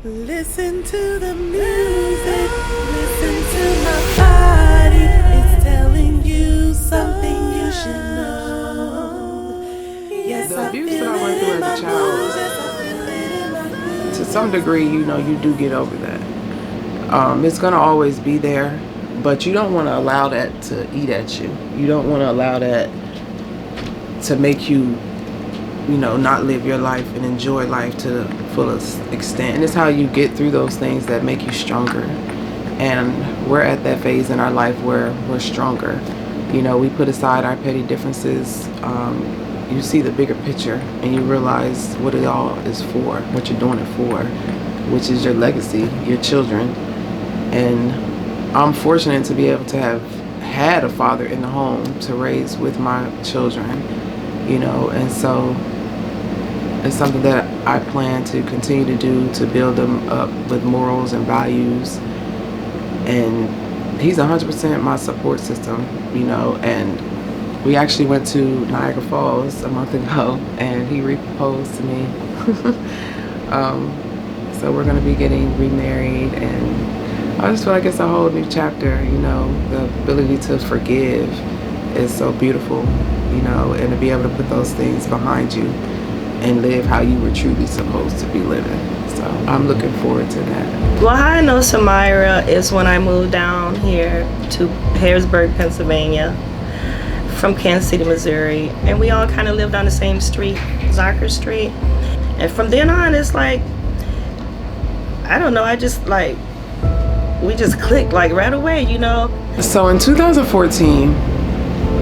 Listen to the music, listen to my body. It's telling you something you should know. Yes, The abuse that I went through as a child, to some degree, you do get over that. It's going to always be there, but you don't want to allow that to eat at you. You don't want to allow that to make you, not live your life and enjoy life to the fullest extent. And it's how you get through those things that make you stronger. And we're at that phase in our life where we're stronger. We put aside our petty differences. You see the bigger picture and you realize what it all is for, what you're doing it for, which is your legacy, your children. And I'm fortunate to be able to have had a father in the home to raise with my children, and so it's something that I plan to continue to do, to build them up with morals and values. And he's 100% my support system, and we actually went to Niagara Falls a month ago and he re-proposed to me. So we're going to be getting remarried, and I just feel like it's a whole new chapter. The ability to forgive is so beautiful, and to be able to put those things behind you and live how you were truly supposed to be living. So I'm looking forward to that. Well, how I know Samira is when I moved down here to Harrisburg, Pennsylvania, from Kansas City, Missouri, and we all kind of lived on the same street, Zucker Street. And from then on, it's like, I don't know, we just clicked like right away, So in 2014,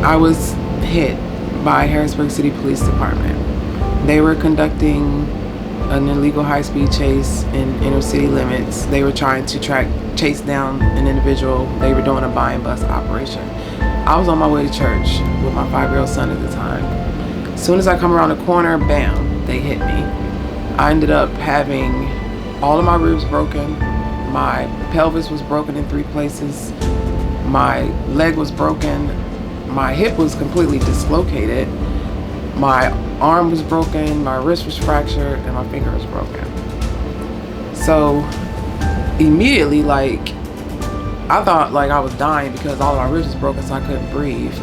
I was hit by Harrisburg City Police Department. They were conducting an illegal high-speed chase in inner city limits. They were trying to chase down an individual. They were doing a buy and bust operation. I was on my way to church with my 5-year-old son at the time. As soon as I come around the corner, bam, they hit me. I ended up having all of my ribs broken. My pelvis was broken in 3 places. My leg was broken. My hip was completely dislocated. My arm was broken. My wrist was fractured, and my finger was broken. So immediately, I thought I was dying because all of my ribs was broken, so I couldn't breathe.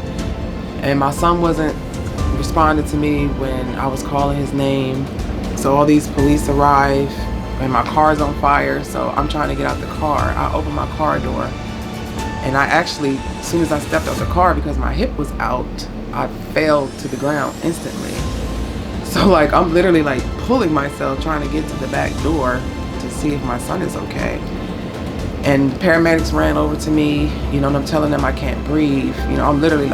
And my son wasn't responding to me when I was calling his name. So all these police arrive, and my car's on fire, so I'm trying to get out the car. I open my car door, and I actually, as soon as I stepped out the car, because my hip was out, I fell to the ground instantly. So I'm literally pulling myself, trying to get to the back door to see if my son is okay. And paramedics ran over to me, and I'm telling them I can't breathe. I'm literally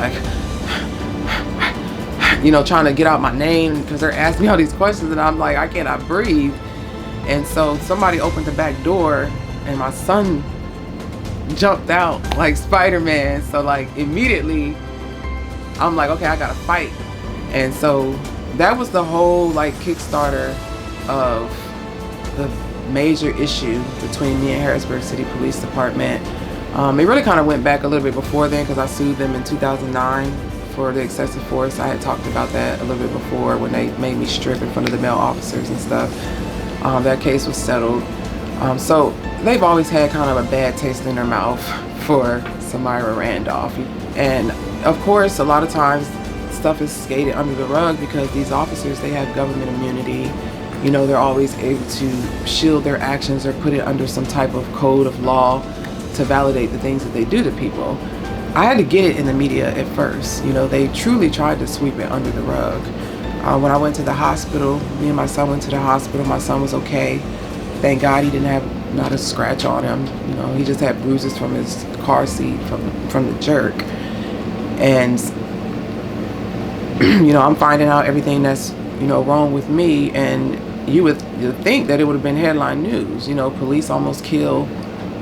trying to get out my name because they're asking me all these questions, and I'm like, I cannot breathe. And so somebody opened the back door, and my son jumped out like Spider-Man. So immediately, I'm like, okay, I gotta fight. And so that was the whole Kickstarter of the major issue between me and Harrisburg City Police Department. It really kind of went back a little bit before then, because I sued them in 2009 for the excessive force. I had talked about that a little bit before when they made me strip in front of the male officers and stuff. That case was settled. So they've always had kind of a bad taste in their mouth for Samira Randolph. And of course, a lot of times stuff is skated under the rug because these officers, they have government immunity. They're always able to shield their actions or put it under some type of code of law to validate the things that they do to people. I had to get it in the media at first. They truly tried to sweep it under the rug. When I went to the hospital, me and my son went to the hospital. My son was okay. Thank God he didn't have not a scratch on him. He just had bruises from his car seat from the jerk. And I'm finding out everything that's wrong with me, and you'd think that it would have been headline news. Police almost kill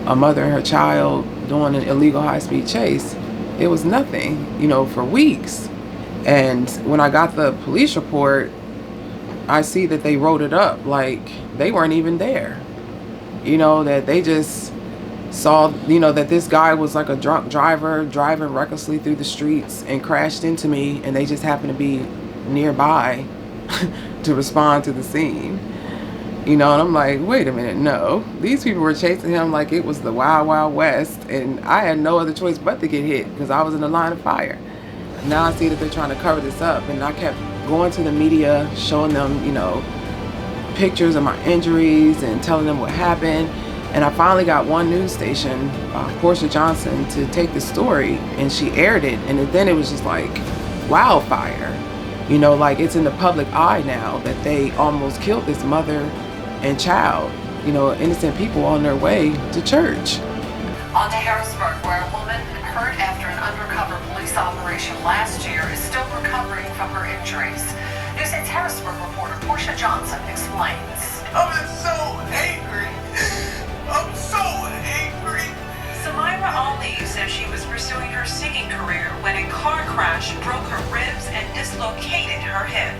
a mother and her child doing an illegal high-speed chase. It was nothing, for weeks. And when I got the police report, I see that they wrote it up like they weren't even there. That they just saw, that this guy was like a drunk driver driving recklessly through the streets and crashed into me, and they just happened to be nearby to respond to the scene. And I'm like, wait a minute, no. These people were chasing him like it was the Wild Wild West, and I had no other choice but to get hit because I was in the line of fire. Now I see that they're trying to cover this up, and I kept going to the media, showing them, pictures of my injuries and telling them what happened. And I finally got one news station, Portia Johnson, to take the story, and she aired it, and then it was just like wildfire. Like it's in the public eye now that they almost killed this mother and child, innocent people on their way to church. On to Harrisburg, where a woman hurt after an undercover police operation last year is still recovering from her injuries. News 8's Harrisburg reporter Portia Johnson explains. I'm so angry. I'm so angry. Samira Ali says she was pursuing her singing career when a car crash broke her ribs and dislocated her hip.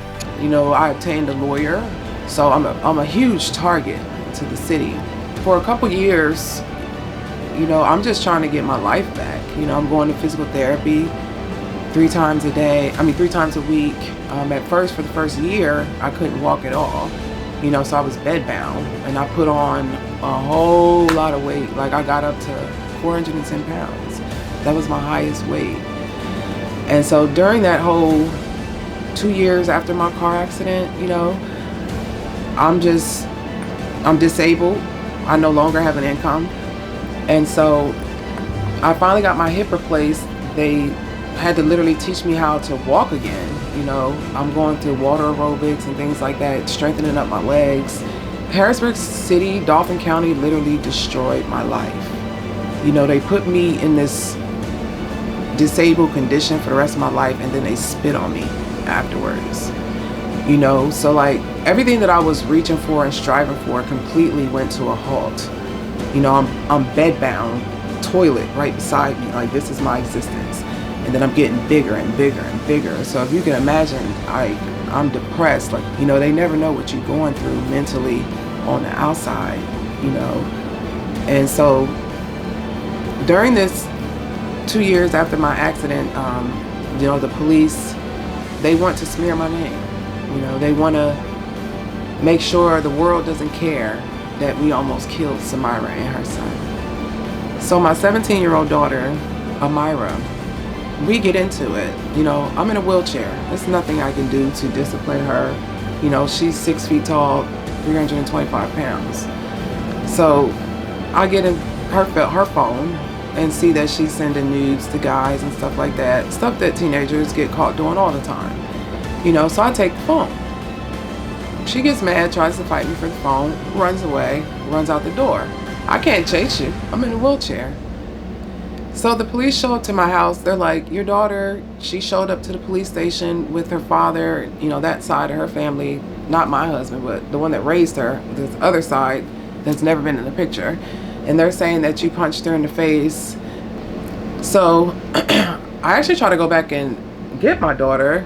I obtained a lawyer, so I'm a huge target to the city. For a couple years, I'm just trying to get my life back. I'm going to physical therapy 3 times a week. At first, for the first year, I couldn't walk at all. So I was bedbound, and I put on a whole lot of weight. Like I got up to 410 pounds. That was my highest weight. And so during that whole 2 years after my car accident, I'm disabled. I no longer have an income. And so I finally got my hip replaced. They had to literally teach me how to walk again. I'm going through water aerobics and things like that, strengthening up my legs. Harrisburg City, Dauphin County literally destroyed my life. They put me in this disabled condition for the rest of my life, and then they spit on me afterwards. So like everything that I was reaching for and striving for completely went to a halt. I'm bedbound, toilet right beside me, like this is my existence. And then I'm getting bigger and bigger and bigger. So if you can imagine, I'm depressed. Like, they never know what you're going through mentally on the outside, And so during this 2 years after my accident, the police, they want to smear my name. They want to make sure the world doesn't care that we almost killed Samira and her son. So my 17-year-old daughter, Amira, we get into it. I'm in a wheelchair. There's nothing I can do to discipline her. She's 6 feet tall, 325 pounds. So I get in her phone and see that she's sending nudes to guys and stuff like that. Stuff that teenagers get caught doing all the time. So I take the phone. She gets mad, tries to fight me for the phone, runs away, runs out the door. I can't chase you. I'm in a wheelchair. So the police show up to my house. They're like, your daughter, she showed up to the police station with her father, that side of her family, not my husband, but the one that raised her, this other side that's never been in the picture. And they're saying that you punched her in the face. So I actually try to go back and get my daughter,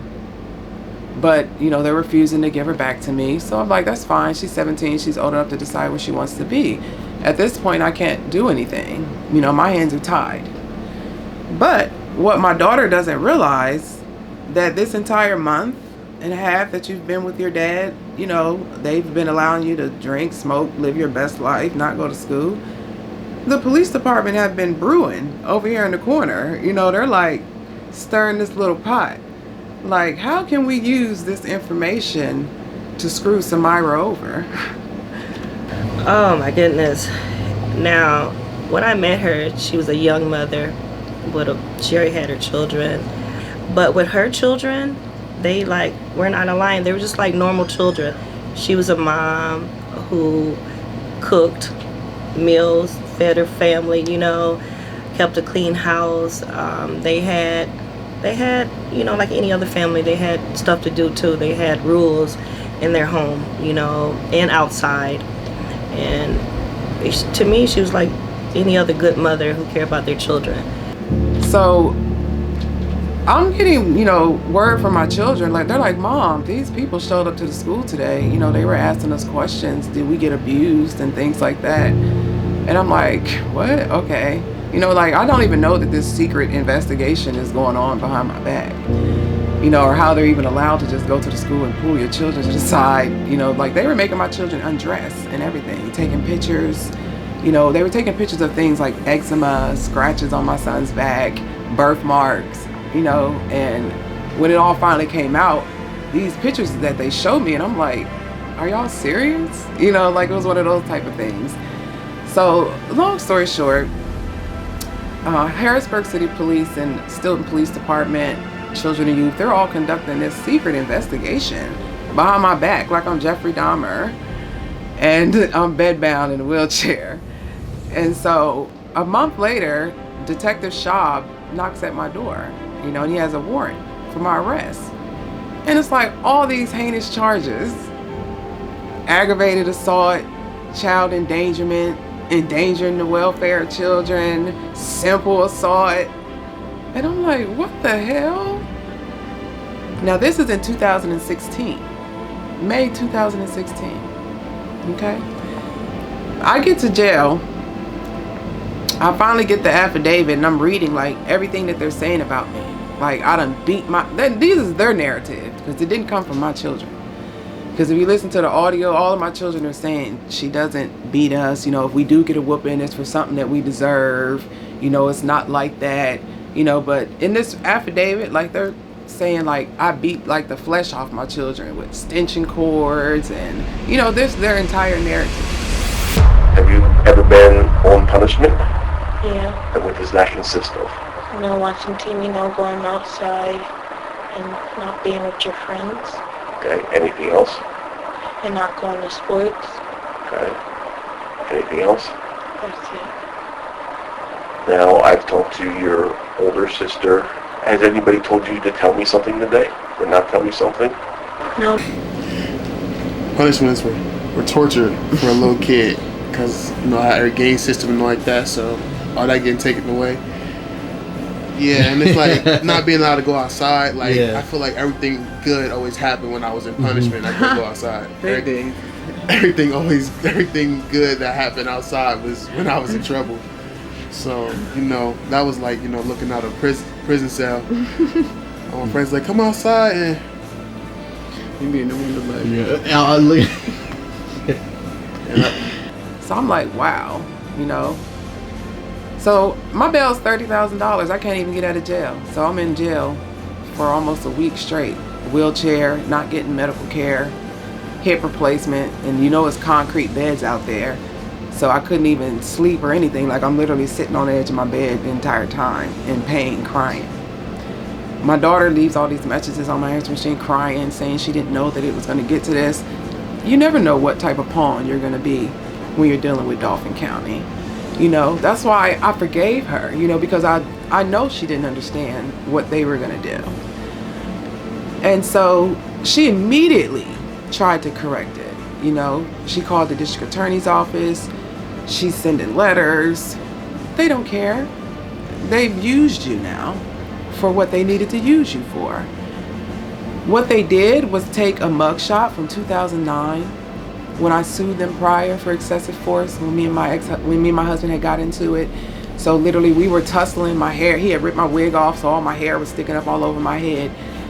but they're refusing to give her back to me. So I'm like, that's fine. She's 17. She's old enough to decide where she wants to be. At this point, I can't do anything. My hands are tied. But what my daughter doesn't realize, that this entire month and a half that you've been with your dad, they've been allowing you to drink, smoke, live your best life, not go to school. The police department have been brewing over here in the corner. They're like stirring this little pot. Like, how can we use this information to screw Samira over? Oh my goodness. Now, when I met her, she was a young mother. She already had her children. But with her children, they were not aligned. They were just like normal children. She was a mom who cooked meals, fed her family, kept a clean house. They had, like any other family, they had stuff to do too. They had rules in their home, and outside. And to me, she was like any other good mother who cared about their children. So I'm getting, word from my children. They're like, Mom, these people showed up to the school today. They were asking us questions. Did we get abused and things like that? And I'm like, what? Okay. I don't even know that this secret investigation is going on behind my back. or how they're even allowed to just go to the school and pull your children to the side. Like they were making my children undress and everything, taking pictures. They were taking pictures of things like eczema, scratches on my son's back, birthmarks, and when it all finally came out, these pictures that they showed me, and I'm like, are y'all serious? Like it was one of those type of things. So long story short, Harrisburg City Police and Stilton Police Department, Children and Youth, they're all conducting this secret investigation behind my back, like I'm Jeffrey Dahmer, and I'm bedbound in a wheelchair. And so a month later, Detective Schaub knocks at my door, and he has a warrant for my arrest. And it's like all these heinous charges: aggravated assault, child endangerment, endangering the welfare of children, simple assault. And I'm like, what the hell? Now this is in 2016, May 2016, okay? I get to jail. I finally get the affidavit, and I'm reading like everything that they're saying about me. Like I done beat these is their narrative, because it didn't come from my children. Because if you listen to the audio, all of my children are saying she doesn't beat us. If we do get a whooping, it's for something that we deserve. It's not like that. But in this affidavit, like they're saying like I beat like the flesh off my children with extension cords, and this their entire narrative. Have you ever been on punishment? Yeah. And what does that consist of? Watching TV, going outside, and not being with your friends. Okay. Anything else? And not going to sports. Okay. Anything else? That's it. Now, I've talked to your older sister. Has anybody told you to tell me something today? Or not tell me something? No. Punishments were torture for a little kid, because our game system and all like that, so all that getting taken away. Yeah, and it's like not being allowed to go outside. Like I feel like everything good always happened when I was in punishment. I couldn't go outside. Everything good that happened outside was when I was in trouble. So that was like looking out of prison cell. My friends like, come outside, and you be in the window like So I'm like, wow, So my bail's $30,000. I can't even get out of jail. So I'm in jail for almost a week straight. Wheelchair, not getting medical care, hip replacement, and it's concrete beds out there. So I couldn't even sleep or anything. Like I'm literally sitting on the edge of my bed the entire time in pain, crying. My daughter leaves all these messages on my answer machine crying, saying she didn't know that it was going to get to this. You never know what type of pawn you're going to be when you're dealing with Dauphin County. That's why I forgave her, because I know she didn't understand what they were going to do. And so she immediately tried to correct it. She called the district attorney's office. She's sending letters. They don't care. They've used you now for what they needed to use you for. What they did was take a mugshot from 2009 when I sued them prior for excessive force, when me and my husband had got into it. So literally we were tussling. My hair, he had ripped my wig off, so all my hair was sticking up all over my head.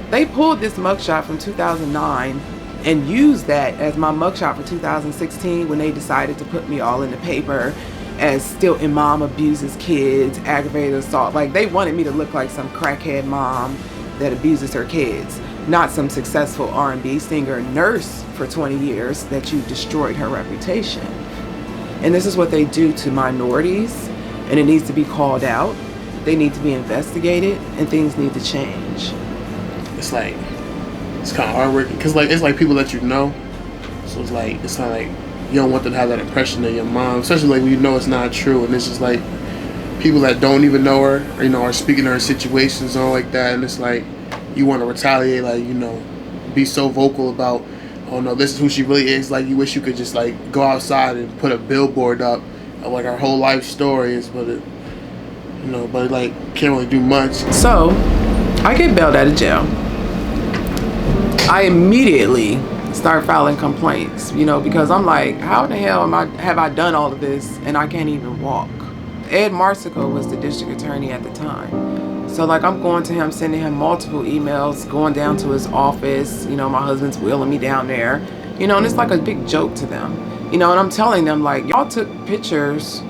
They pulled this mugshot from 2009 and used that as my mugshot for 2016 when they decided to put me all in the paper as Stilton mom abuses kids, aggravated assault. Like they wanted me to look like some crackhead mom that abuses her kids, not some successful R&B singer, nurse for 20 years that you destroyed her reputation. And this is what they do to minorities, and it needs to be called out. They need to be investigated, and things need to change. It's kind of hard working, because it's like people that so it's not like you don't want them to have that impression of your mom, especially like when it's not true, and it's just like people that don't even know her, or, are speaking to her situations and all like that, and it's like you want to retaliate, be so vocal about, oh no, this is who she really is. Like you wish you could just go outside and put a billboard up of her whole life story is, but it can't really do much. So I get bailed out of jail. I immediately start filing complaints, because I'm like, how the hell have I done all of this and I can't even walk? Ed Marsico was the district attorney at the time. So like I'm going to him, sending him multiple emails, going down to his office, you know, my husband's wheeling me down there, you know, and it's like a big joke to them, you know, and I'm telling them like, y'all took pictures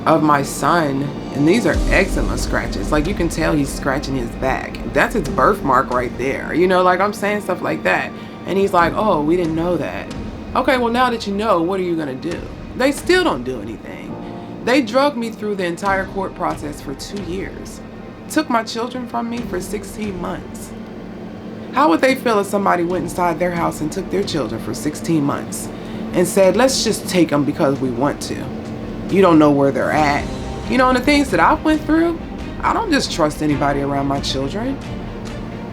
of my son and these are eczema scratches. Like you can tell he's scratching his back. That's his birthmark right there. You know, like I'm saying stuff like that. And he's like, oh, we didn't know that. Okay, well now that you know, what are you gonna do? They still don't do anything. They drugged me through the entire court process for 2 years. Took my children from me for 16 months. How would they feel if somebody went inside their house and took their children for 16 months and said, let's just take them because we want to? You don't know where they're at. You know, and the things that I've went through, I don't just trust anybody around my children,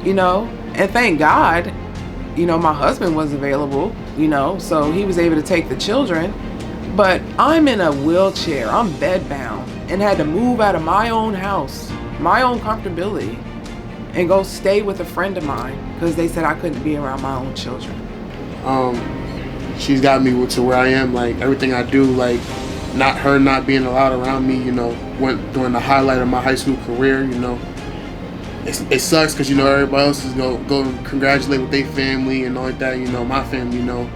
you know, and thank God, you know, my husband was available, you know, so he was able to take the children, but I'm in a wheelchair, I'm bedbound and had to move out of my own house, my own comfortability, and go stay with a friend of mine because they said I couldn't be around my own children. She's got me to where I am, like everything I do, like not being allowed around me, you know, went during the highlight of my high school career, you know. It sucks because, you know, everybody else is go and congratulate with their family and all like that, you know. My family, you know,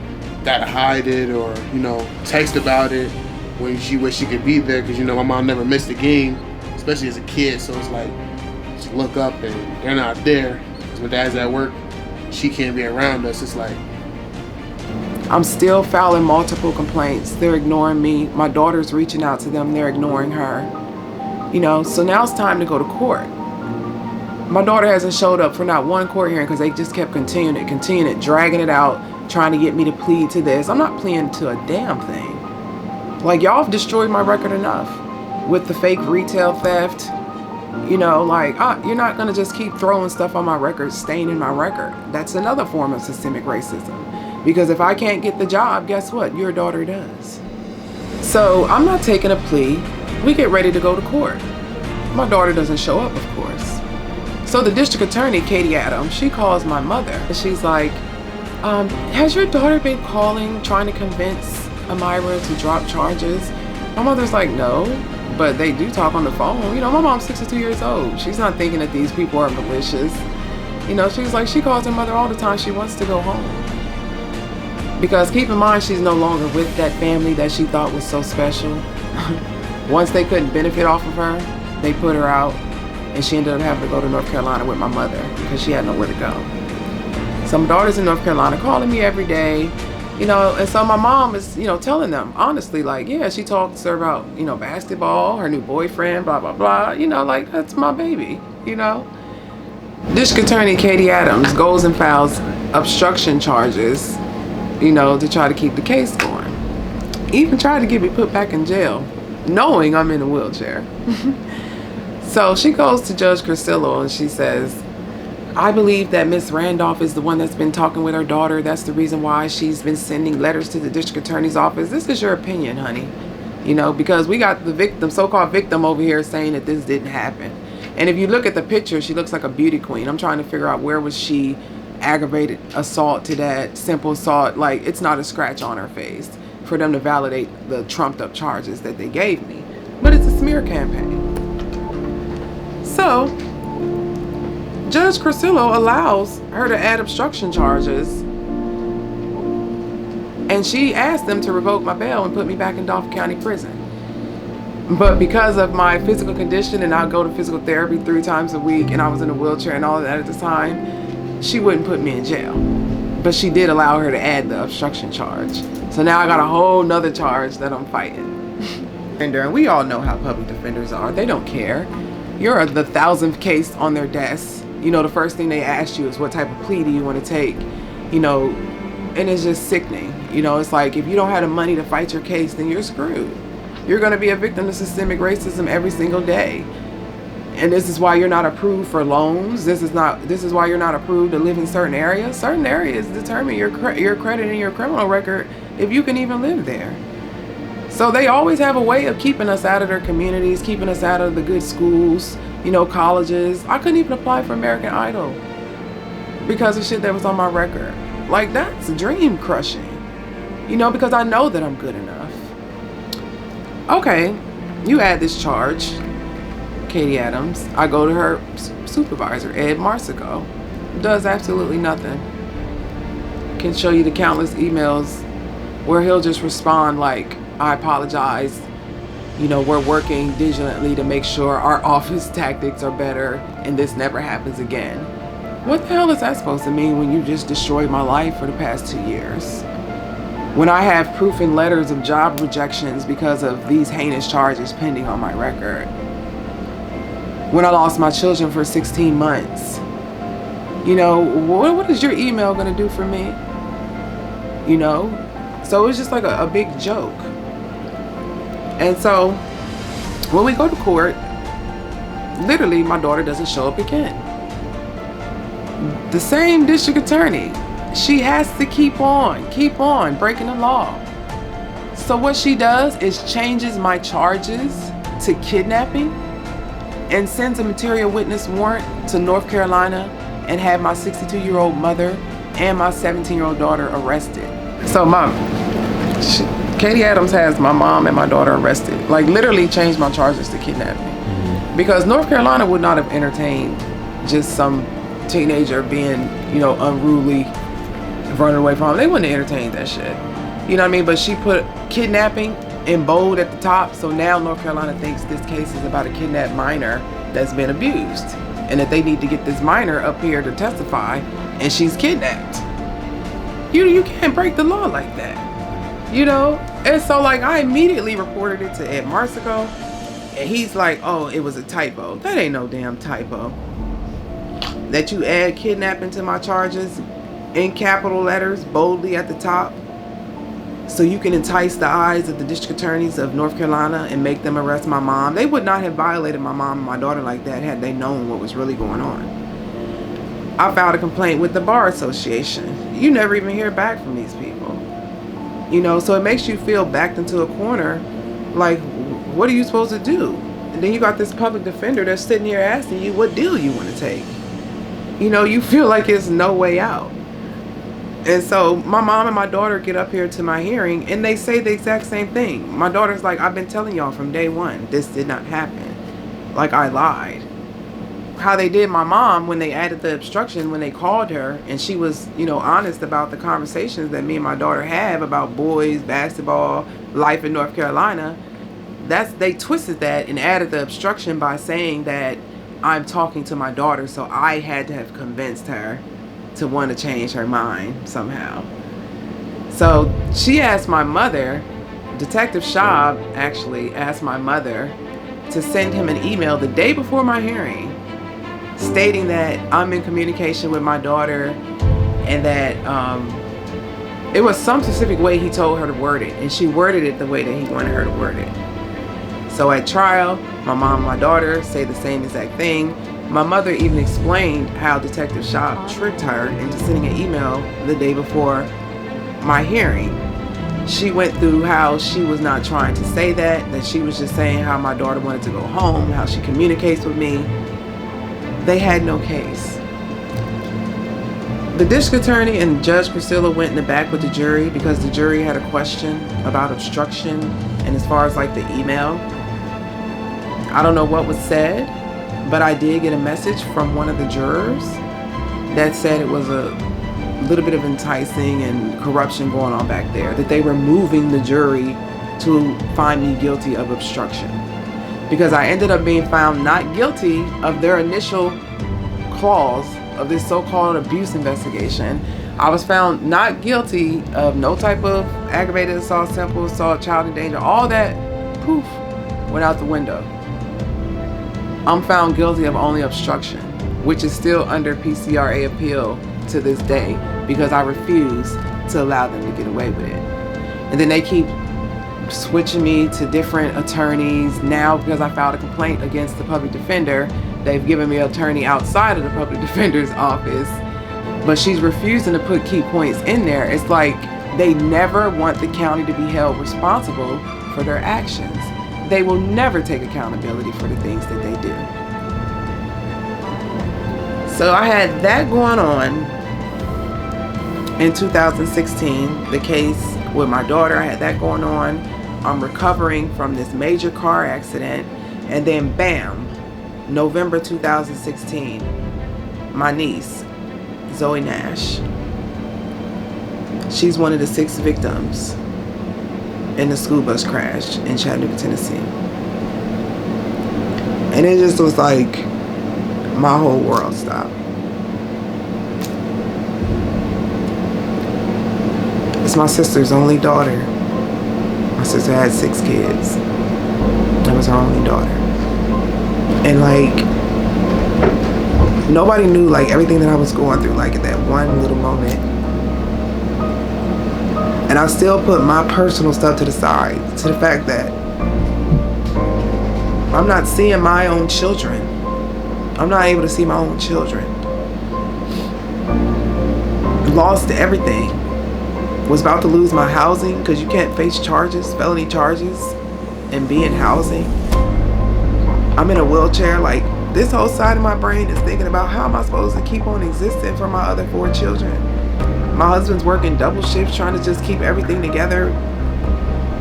gotta hide it or, you know, text about it when she wish she could be there because, you know, my mom never missed a game, especially as a kid, so it's like, just look up and they're not there because my dad's at work, she can't be around us. It's like, I'm still filing multiple complaints. They're ignoring me. My daughter's reaching out to them. They're ignoring her. You know, so now it's time to go to court. My daughter hasn't showed up for not one court hearing because they just kept continuing it, dragging it out, trying to get me to plead to this. I'm not pleading to a damn thing. Like, y'all have destroyed my record enough with the fake retail theft. You know, like, you're not going to just keep throwing stuff on my record, staining my record. That's another form of systemic racism. Because if I can't get the job, guess what? Your daughter does. So I'm not taking a plea. We get ready to go to court. My daughter doesn't show up, of course. So the district attorney, Katie Adams, she calls my mother. And she's like, has your daughter been calling, trying to convince Amira to drop charges? My mother's like, no, but they do talk on the phone. You know, my mom's 62 years old. She's not thinking that these people are malicious. You know, she's like, she calls her mother all the time. She wants to go home. Because keep in mind, she's no longer with that family that she thought was so special. Once they couldn't benefit off of her, they put her out, and she ended up having to go to North Carolina with my mother because she had nowhere to go. So my daughter's in North Carolina calling me every day, you know, and so my mom is, you know, telling them honestly, like, yeah, she talks to her about, you know, basketball, her new boyfriend, blah, blah, blah, you know, like, that's my baby, you know. District Attorney Katie Adams goes and files obstruction charges, you know, to try to keep the case going. Even tried to get me put back in jail, knowing I'm in a wheelchair. So she goes to Judge Crisillo and she says, I believe that Miss Randolph is the one that's been talking with her daughter. That's the reason why she's been sending letters to the district attorney's office. This is your opinion, honey. You know, because we got the victim, so-called victim over here saying that this didn't happen. And if you look at the picture, she looks like a beauty queen. I'm trying to figure out where was she aggravated assault to that simple assault. Like, it's not a scratch on her face for them to validate the trumped up charges that they gave me. But it's a smear campaign. So Judge Crisillo allows her to add obstruction charges, and she asked them to revoke my bail and put me back in Dauphin County Prison. But because of my physical condition, and I go to physical therapy 3 times a week, and I was in a wheelchair and all of that at the time, she wouldn't put me in jail. But she did allow her to add the obstruction charge. So now I got a whole nother charge that I'm fighting. And we all know how public defenders are. They don't care. You're the 1,000th case on their desk. You know, the first thing they ask you is what type of plea do you want to take? You know, and it's just sickening. You know, it's like if you don't have the money to fight your case, then you're screwed. You're going to be a victim of systemic racism every single day. And this is why you're not approved for loans. This is why you're not approved to live in certain areas. Certain areas determine your credit and your criminal record if you can even live there. So they always have a way of keeping us out of their communities, keeping us out of the good schools, you know, colleges. I couldn't even apply for American Idol because of shit that was on my record. Like, that's dream crushing, you know, because I know that I'm good enough. Okay, you add this charge. Katie Adams, I go to her supervisor, Ed Marsico. Does absolutely nothing. Can show you the countless emails where he'll just respond like, I apologize. You know, we're working diligently to make sure our office tactics are better and this never happens again. What the hell is that supposed to mean when you just destroyed my life for the past 2 years? When I have proof and letters of job rejections because of these heinous charges pending on my record. When I lost my children for 16 months. You know, what is your email gonna do for me? You know? So it was just like a big joke. And so when we go to court, literally my daughter doesn't show up again. The same district attorney, she has to keep on breaking the law. So what she does is changes my charges to kidnapping and sends a material witness warrant to North Carolina and have my 62-year-old mother and my 17-year-old daughter arrested. So Katie Adams has my mom and my daughter arrested. Like literally changed my charges to kidnapping. Because North Carolina would not have entertained just some teenager being, you know, unruly, running away from him. They wouldn't have entertained that shit. You know what I mean? But she put kidnapping in bold at the top. So now North Carolina thinks this case is about a kidnapped minor that's been abused. And that they need to get this minor up here to testify. And she's kidnapped. You can't break the law like that. You know? And so like I immediately reported it to Ed Marsico. And he's like, oh, it was a typo. That ain't no damn typo. That you add kidnapping to my charges in capital letters, boldly at the top, so you can entice the eyes of the district attorneys of North Carolina and make them arrest my mom. They would not have violated my mom and my daughter like that had they known what was really going on. I filed a complaint with the Bar Association. You never even hear back from these people. You know, so it makes you feel backed into a corner, like, what are you supposed to do? And then you got this public defender that's sitting here asking you what deal you want to take. You know, you feel like it's no way out. And so my mom and my daughter get up here to my hearing and they say the exact same thing. My daughter's like, I've been telling y'all from day one, this did not happen. Like I lied. How they did my mom when they added the obstruction, when they called her and she was, you know, honest about the conversations that me and my daughter have about boys, basketball, life in North Carolina. They twisted that and added the obstruction by saying that I'm talking to my daughter, so I had to have convinced her to want to change her mind somehow. So she asked my mother, Detective Schaub actually asked my mother to send him an email the day before my hearing stating that I'm in communication with my daughter and that it was some specific way he told her to word it, and she worded it the way that he wanted her to word it. So at trial, my mom and my daughter say the same exact thing. My mother even explained how Detective Schaub tricked her into sending an email the day before my hearing. She went through how she was not trying to say that she was just saying how my daughter wanted to go home, how she communicates with me. They had no case. The district attorney and Judge Priscilla went in the back with the jury because the jury had a question about obstruction and as far as like the email. I don't know what was said, but I did get a message from one of the jurors that said it was a little bit of enticing and corruption going on back there, that they were moving the jury to find me guilty of obstruction because I ended up being found not guilty of their initial clause of this so-called abuse investigation. I was found not guilty of no type of aggravated assault, simple assault, child endangerment. All that, poof, went out the window. I'm found guilty of only obstruction, which is still under PCRA appeal to this day because I refuse to allow them to get away with it. And then they keep switching me to different attorneys. Now, because I filed a complaint against the public defender, they've given me an attorney outside of the public defender's office, but she's refusing to put key points in there. It's like they never want the county to be held responsible for their actions. They will never take accountability for the things that they do. So I had that going on in 2016, the case with my daughter. I had that going on. I'm recovering from this major car accident, and then bam, November 2016, my niece, Zoe Nash, she's one of the 6 victims in the school bus crash in Chattanooga, Tennessee. And it just was like my whole world stopped. It's my sister's only daughter. My sister had 6 kids. That was her only daughter. And like, nobody knew like everything that I was going through, like at that one little moment. And I still put my personal stuff to the side, to the fact that I'm not seeing my own children. I'm not able to see my own children. Lost everything. Was about to lose my housing, because you can't face charges, felony charges, and be in housing. I'm in a wheelchair. Like, this whole side of my brain is thinking about how am I supposed to keep on existing for my other 4 children. My husband's working double shifts, trying to just keep everything together,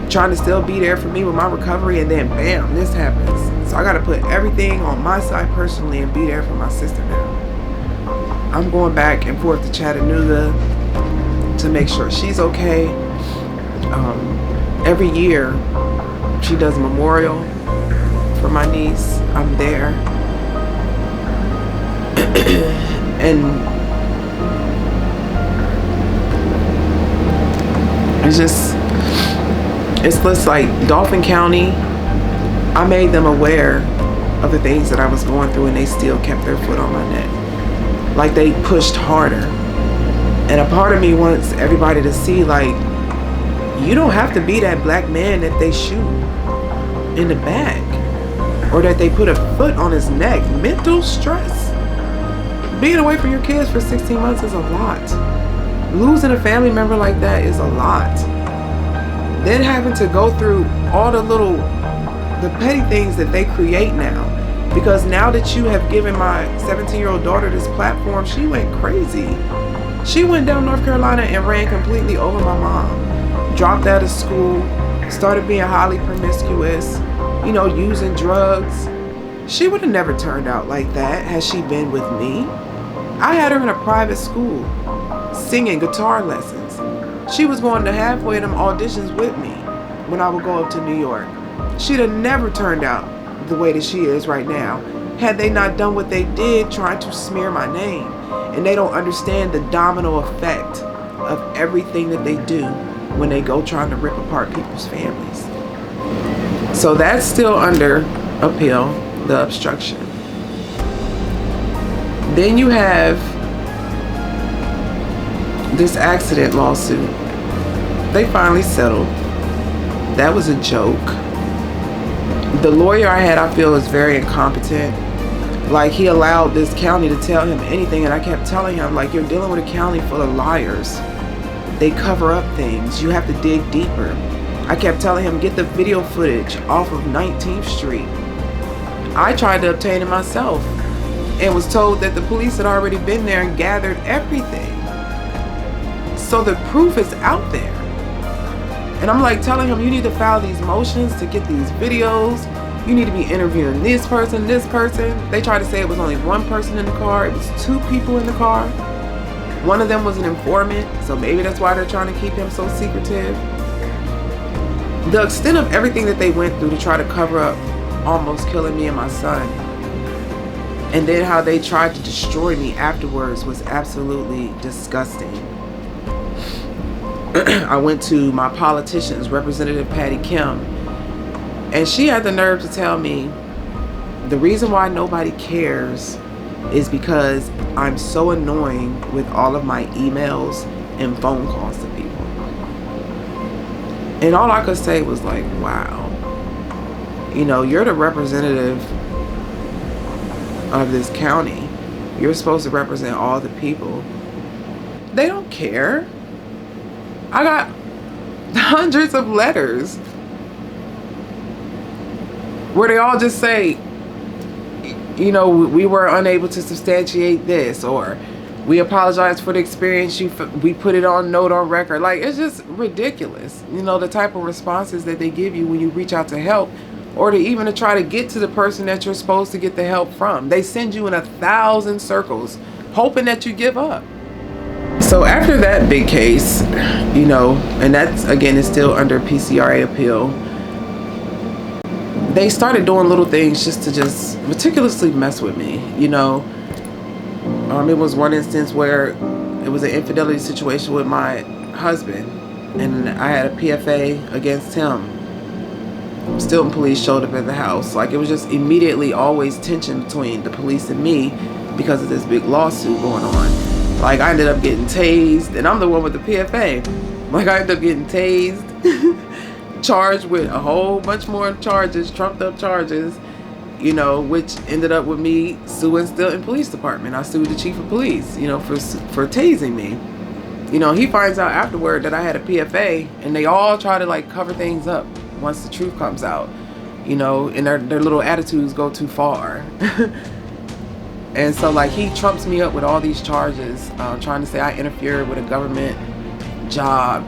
trying to still be there for me with my recovery, and then bam, this happens. So I got to put everything on my side personally and be there for my sister now. I'm going back and forth to Chattanooga to make sure she's okay. Every year she does a memorial for my niece. I'm there. And it's just like Dauphin County, I made them aware of the things that I was going through, and they still kept their foot on my neck. Like, they pushed harder. And a part of me wants everybody to see, like, you don't have to be that black man that they shoot in the back, or that they put a foot on his neck. Mental stress. Being away from your kids for 16 months is a lot. Losing a family member like that is a lot. Then having to go through all the petty things that they create now. Because now that you have given my 17-year-old daughter this platform, she went crazy. She went down North Carolina and ran completely over my mom. Dropped out of school, started being highly promiscuous, using drugs. She would have never turned out like that had she been with me. I had her in a private school, singing guitar lessons. She was going to halfway of them auditions with me when I would go up to New York. She'd have never turned out the way that she is right now had they not done what they did, trying to smear my name. And they don't understand the domino effect of everything that they do when they go trying to rip apart people's families. So that's still under appeal, the obstruction. Then you have this accident lawsuit. They finally settled. That was a joke. The lawyer I had, I feel, is very incompetent. Like, he allowed this county to tell him anything, and I kept telling him, like, you're dealing with a county full of liars. They cover up things. You have to dig deeper. I kept telling him, get the video footage off of 19th Street. I tried to obtain it myself and was told that the police had already been there and gathered everything. So the proof is out there. And I'm like telling him, you need to file these motions to get these videos. You need to be interviewing this person, this person. They tried to say it was only one person in the car. It was 2 people in the car. One of them was an informant, so maybe that's why they're trying to keep him so secretive. The extent of everything that they went through to try to cover up almost killing me and my son, and then how they tried to destroy me afterwards, was absolutely disgusting. I went to my politicians, Representative Patty Kim, and she had the nerve to tell me the reason why nobody cares is because I'm so annoying with all of my emails and phone calls to people. And all I could say was like, wow, you're the representative of this county. You're supposed to represent all the people. They don't care. I got hundreds of letters where they all just say, we were unable to substantiate this, or we apologize for the experience we put it on note on record. Like, it's just ridiculous. The type of responses that they give you when you reach out to help, or to even to try to get to the person that you're supposed to get the help from. They send you in 1,000 circles, hoping that you give up. So after that big case, and that's, again, is still under PCRA appeal, they started doing little things just to meticulously mess with me, It was one instance where it was an infidelity situation with my husband, and I had a PFA against him. Stilton police showed up at the house. Like, it was just immediately always tension between the police and me because of this big lawsuit going on. Like, I ended up getting tased, and I'm the one with the PFA. Like, I ended up getting tased, charged with a whole bunch more charges, trumped up charges, which ended up with me suing Stilton Police Department. I sued the chief of police, for tasing me. He finds out afterward that I had a PFA, and they all try to cover things up once the truth comes out, and their little attitudes go too far. And so he trumps me up with all these charges, trying to say I interfered with a government job,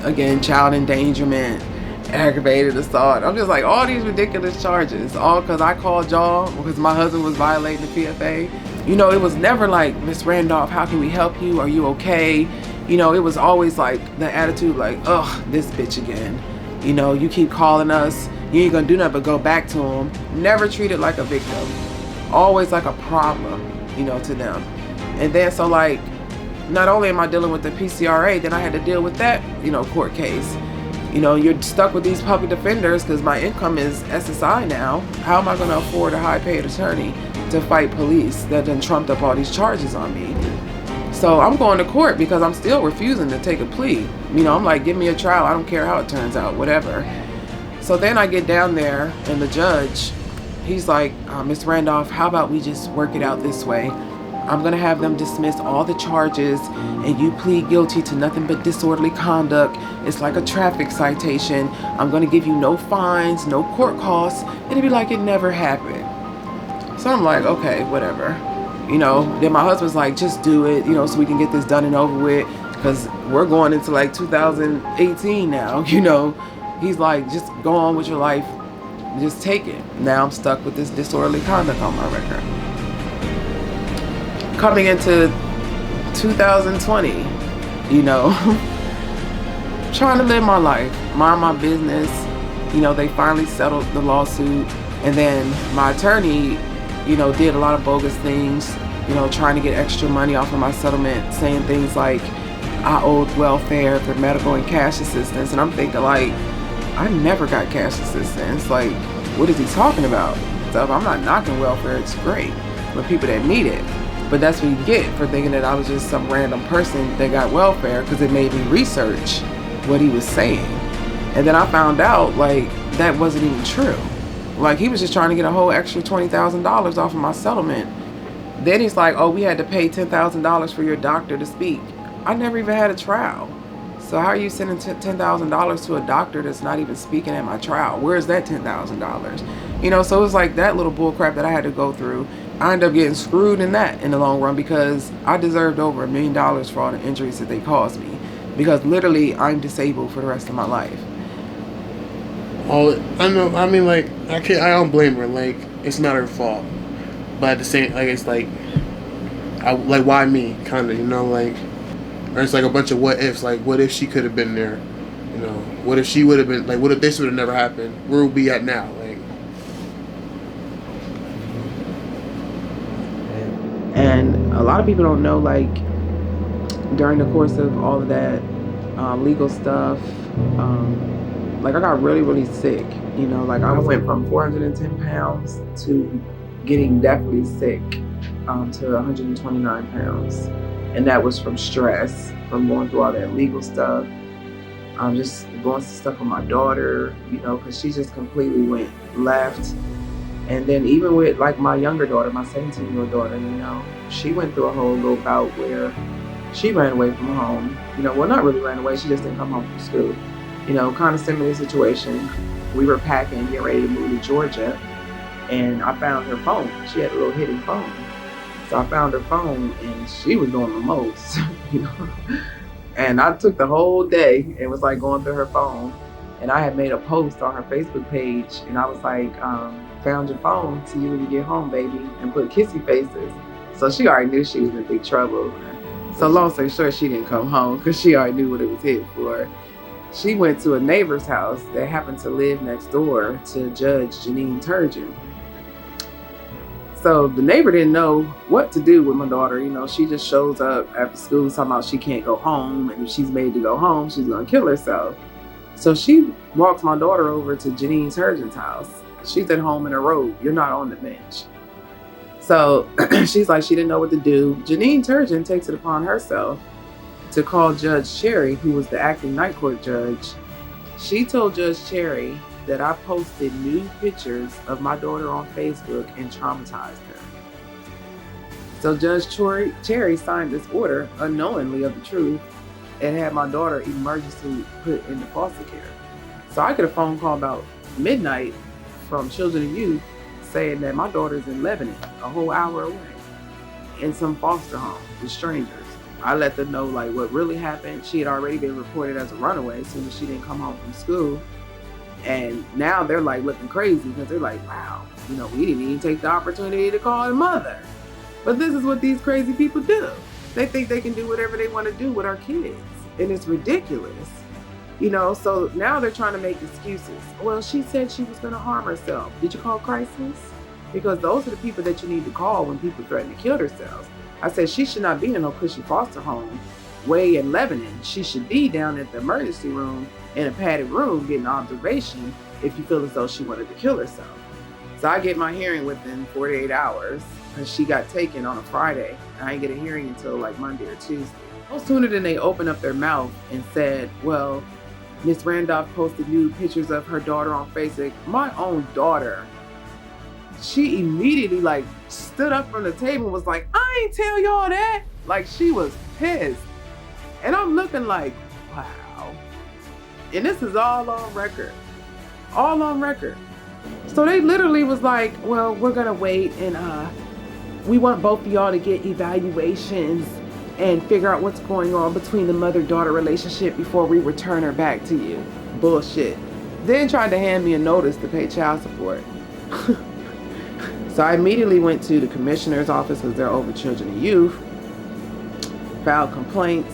again, child endangerment, aggravated assault. I'm just all these ridiculous charges, all because I called y'all because my husband was violating the PFA. It was never Miss Randolph, how can we help you? Are you okay? It was always the attitude ugh, this bitch again. You keep calling us, you ain't gonna do nothing but go back to them. Never treated like a victim. Always like a problem, to them. And then so not only am I dealing with the PCRA, then I had to deal with that, court case. You're stuck with these public defenders because my income is SSI now. How am I going to afford a high-paid attorney to fight police that done trumped up all these charges on me? So I'm going to court because I'm still refusing to take a plea. I'm give me a trial. I don't care how it turns out, whatever. So then I get down there and the judge, he's like, Ms. Randolph, how about we just work it out this way? I'm going to have them dismiss all the charges and you plead guilty to nothing but disorderly conduct. It's like a traffic citation. I'm going to give you no fines, no court costs, and it'd be like it never happened. So I'm like, okay, whatever. Then my husband's like, just do it, so we can get this done and over with, because we're going into 2018 now, He's like, just go on with your life. Just take it. Now I'm stuck with this disorderly conduct on my record. Coming into 2020, trying to live my life, mind my business. They finally settled the lawsuit, and then my attorney, did a lot of bogus things, trying to get extra money off of my settlement, saying things like I owed welfare for medical and cash assistance, and I'm thinking I never got cash assistance. What is he talking about? So I'm not knocking welfare, it's great for people that need it. But that's what you get for thinking that I was just some random person that got welfare, because it made me research what he was saying. And then I found out that wasn't even true. He was just trying to get a whole extra $20,000 off of my settlement. Then he's like, oh, we had to pay $10,000 for your doctor to speak. I never even had a trial. So how are you sending $10,000 to a doctor that's not even speaking at my trial? Where's that $10,000? So it was that little bull crap that I had to go through. I ended up getting screwed in that in the long run, because I deserved over $1 million for all the injuries that they caused me. Because literally, I'm disabled for the rest of my life. I know. I mean, I don't blame her. It's not her fault. But at the same, it's why me? Kind of, or it's a bunch of what ifs. What if she could have been there? What if she would have been? What if this would have never happened? Where would we be at now? And a lot of people don't know, during the course of all of that legal stuff, I got really, really sick. I went from 410 pounds to getting deathly sick to 129 pounds. And that was from stress, from going through all that legal stuff. Just going through stuff with my daughter, because she just completely went left. And then even with my younger daughter, my 17-year-old daughter, she went through a whole little bout where she ran away from home. Well, not really ran away, she just didn't come home from school. Kind of similar situation. We were packing, getting ready to move to Georgia, and I found her phone. She had a little hidden phone. So I found her phone, and she was doing the most, And I took the whole day and was going through her phone. And I had made a post on her Facebook page, and I was like, found your phone, see you when you get home, baby, and put kissy faces. So she already knew she was in big trouble. So long story short, she didn't come home because she already knew what it was headed for. She went to a neighbor's house that happened to live next door to Judge Janine Turgeon. So the neighbor didn't know what to do with my daughter. You know, she just shows up after school talking about she can't go home, and if she's made to go home, she's gonna kill herself. So she walks my daughter over to Janine Turgeon's house. She's at home in a robe. You're not on the bench. So she's like, she didn't know what to do. Janine Turgeon takes it upon herself to call Judge Cherry, who was the acting night court judge. She told Judge Cherry that I posted nude pictures of my daughter on Facebook and traumatized her. So Judge Cherry signed this order unknowingly of the truth and had my daughter emergency put into foster care. So I get a phone call about midnight from Children and Youth saying that my daughter's in Lebanon, a whole hour away, in some foster home with strangers. I let them know like what really happened. She had already been reported as a runaway as soon as she didn't come home from school. And now they're like looking crazy because they're like, wow, you know, we didn't even take the opportunity to call her mother. But this is what these crazy people do. They think they can do whatever they want to do with our kids. And it's ridiculous. You know, so now they're trying to make excuses. Well, she said she was going to harm herself. Did you call crisis? Because those are the people that you need to call when people threaten to kill themselves. I said she should not be in no cushy foster home way in Lebanon. She should be down at the emergency room in a padded room getting observation if you feel as though she wanted to kill herself. So I get my hearing within 48 hours because she got taken on a Friday. I didn't get a hearing until like Monday or Tuesday. No sooner than they opened up their mouth and said, well, Miss Randolph posted nude pictures of her daughter on Facebook. My own daughter, she immediately like stood up from the table and was like, I ain't tell y'all that. Like she was pissed. And I'm looking like, wow. And this is all on record. All on record. So they literally was like, well, we're gonna wait and we want both of y'all to get evaluations and figure out what's going on between the mother-daughter relationship before we return her back to you. Bullshit. Then tried to hand me a notice to pay child support. So I immediately went to the commissioner's office because they're over children and youth, filed complaints.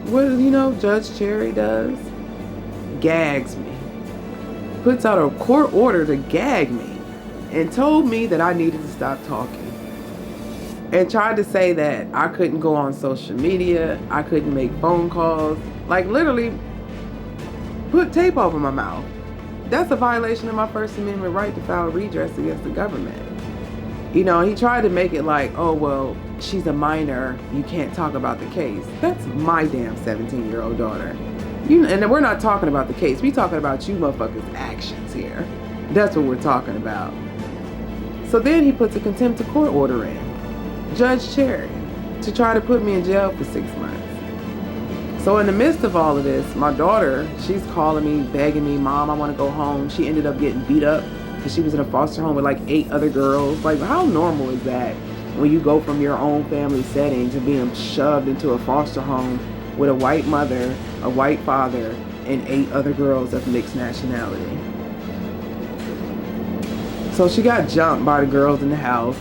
What, you know, Judge Cherry does? Gags me. Puts out a court order to gag me and told me that I needed to stop talking. And tried to say that I couldn't go on social media, I couldn't make phone calls, like literally put tape over my mouth. That's a violation of my First Amendment right to file redress against the government. You know, he tried to make it like, oh, well, she's a minor, you can't talk about the case. That's my damn 17-year-old daughter. And we're not talking about the case, we're talking about you motherfuckers' actions here. That's what we're talking about. So then he puts a contempt of court order in. Judge Cherry, to try to put me in jail for 6 months. So in the midst of all of this, my daughter, she's calling me, begging me, Mom, I want to go home. She ended up getting beat up because she was in a foster home with like 8 other girls. Like, how normal is that when you go from your own family setting to being shoved into a foster home with a white mother, a white father, and 8 other girls of mixed nationality? So she got jumped by the girls in the house.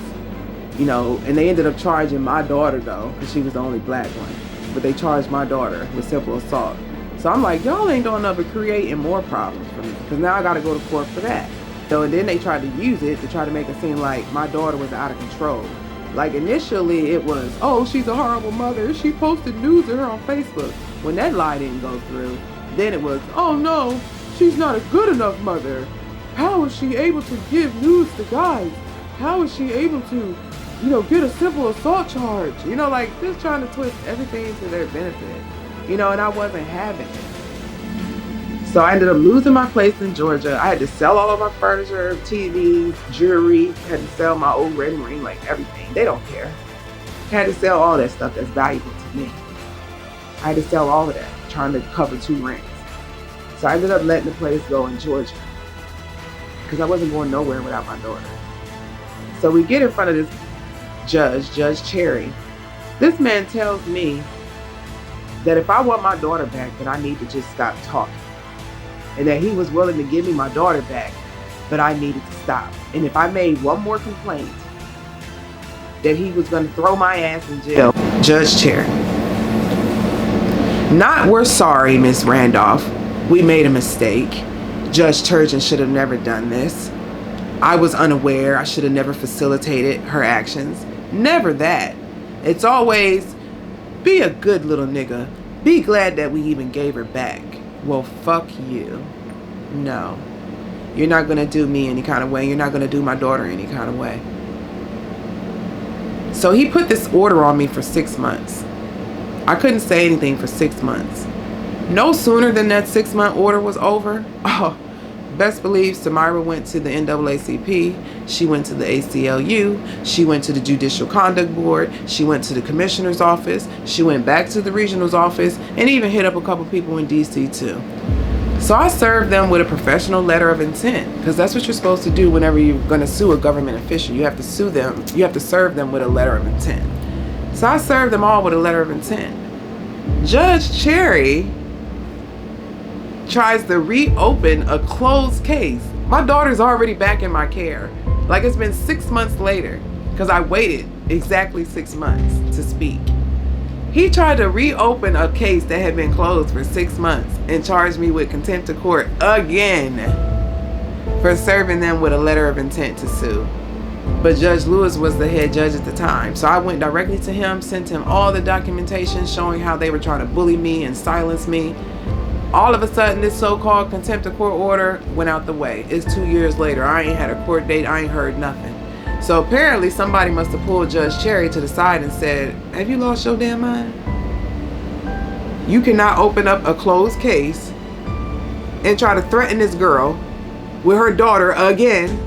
You know, and they ended up charging my daughter though, because she was the only black one. But they charged my daughter with simple assault. So I'm like, y'all ain't doing nothing but creating more problems for me, because now I got to go to court for that. So and then they tried to use it to try to make it seem like my daughter was out of control. Like initially it was, oh, she's a horrible mother. She posted nudes of her on Facebook. When that lie didn't go through, then it was, oh no, she's not a good enough mother. How is she able to give nudes to guys? How is she able to, you know, get a simple assault charge? You know, like just trying to twist everything to their benefit. You know, and I wasn't having it. So I ended up losing my place in Georgia. I had to sell all of my furniture, TVs, jewelry, had to sell my old red ring, like everything. They don't care. I had to sell all that stuff that's valuable to me. I had to sell all of that, trying to cover 2 rents. So I ended up letting the place go in Georgia because I wasn't going nowhere without my daughter. So we get in front of this judge, Judge Cherry. This man tells me that if I want my daughter back, then I need to just stop talking. and that he was willing to give me my daughter back, but I needed to stop. And if I made one more complaint, that he was going to throw my ass in jail. Judge Cherry. Not, we're sorry, Miss Randolph. We made a mistake. Judge Turgeon should have never done this. I was unaware. I should have never facilitated her actions. Never that. It's always, be a good little nigga. Be glad that we even gave her back. Well, fuck you. No. You're not going to do me any kind of way. You're not going to do my daughter any kind of way. So he put this order on me for 6 months. I couldn't say anything for 6 months. No sooner than that 6-month order was over, best believe Samira went to the NAACP, she went to the ACLU, she went to the Judicial Conduct Board, she went to the Commissioner's office, she went back to the Regional's office, and even hit up a couple people in DC too. So I served them with a professional letter of intent, because that's what you're supposed to do whenever you're going to sue a government official. You have to sue them, you have to serve them with a letter of intent. So I served them all with a letter of intent. Judge Cherry tries to reopen a closed case. My daughter's already back in my care. Like, it's been 6 months later, because I waited exactly 6 months to speak. He tried to reopen a case that had been closed for 6 months and charged me with contempt of court again for serving them with a letter of intent to sue. But Judge Lewis was the head judge at the time. So I went directly to him, sent him all the documentation showing how they were trying to bully me and silence me. All of a sudden, this so-called contempt of court order went out the way. It's 2 years later. I ain't had a court date. I ain't heard nothing. So apparently somebody must have pulled Judge Cherry to the side and said, have you lost your damn mind? You cannot open up a closed case and try to threaten this girl with her daughter again